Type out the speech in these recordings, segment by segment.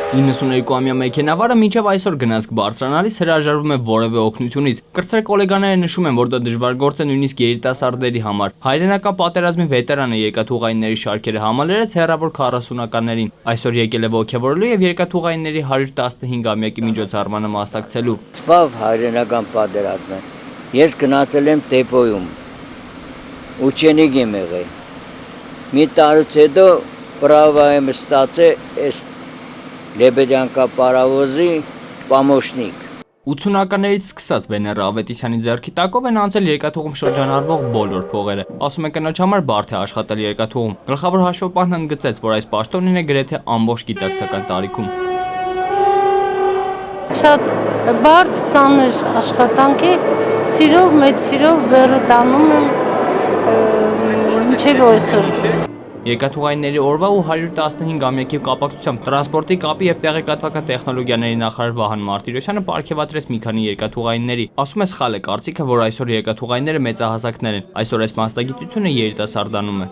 92-ամյա մեքենավարը մինչև այսօր գնացք բարձրանալիս հրաժարվում է որևէ օգնությունից։ Կրտսեր գոլեգաները նշում են, որ դա դժվար գործ է նույնիսկ երիտասարդների համար։ Հայրենական պատերազմի վետերանը երկաթուղայինների շարքերը համալրեց հեռավոր 40-ականներին։ Այսօր եկել է ոգևորելու եւ երկաթուղայինների 115-ամյակի միջոցառմանը մասնակցելու։ Սպավ հայրենական պատերազմը։ Ես գնացել եմ դեպոյում։ Ուչենիկ եմ եղել։ Մի տարուց հետո պրավա եմ ստացել այս Լեբեդյանկա պարավոզի պամոշնիկ։ 80-ականներից սկսած Վեներա Ավետիսյանի ձեռքի տակով են անցել երկաթուղում շրջանառվող բոլոր փողերը։ Ասում է կնոջ համար բարդ է աշխատել երկաթուղում։ Գլխավոր հաշվապահն ընդգծեց, որ այս պաշտոնին է գրեթե ամբողջ գիտակցական տարիքում։ Շատ բարդ ծանր աշխատանք է, սիրով, մեծ սիրով բեռը տանում եմ մինչև այսօր։ Երկաթուղայինների օրվա ու 115-ամյակի կապակցությամբ տրանսպորտի կապի եւ տեղեկատվական տեխնոլոգիաների նախարար Վահան Մարտիրոսյանը պարգևատրեց մի քանի երկաթուղայինների։ Ասում է սխալ է կարծիքը, որ այսօր երկաթուղայինները մեծահասակներ են։ Այսօր այս մասնագիտությունը երիտասարդանում է։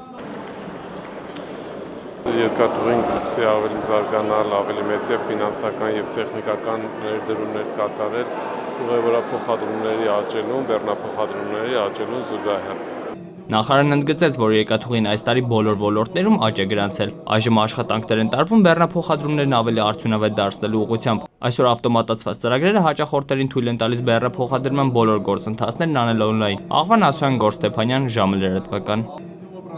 Երկաթուղին կսկսի ավելի զարգանալ, ավելի մեծ եւ ֆինանսական եւ տեխնիկական ներդրումներ կատարել, ուղևորափոխադրումների աճելուն, բեռնափոխադրումների աճելուն զուգահեռ։ Նախարարն ընդգծեց, որ երկաթուղին այս տարի բոլոր ոլորտներում աճ է գրանցել։ Այժմ աշխատանքներ են տարվում բեռնափոխադրումներն ավելի արդյունավետ դարձնելու ուղղությամբ։ Այսօր ավտոմատացված ծրագրերը հաճախորդներին թույլ են տալիս բեռնափոխադրման բոլոր գործընթացներն անել օնլայն։ Աղվան Ասոյան, Գոր Ստեփանյան, ժամը լրատվական։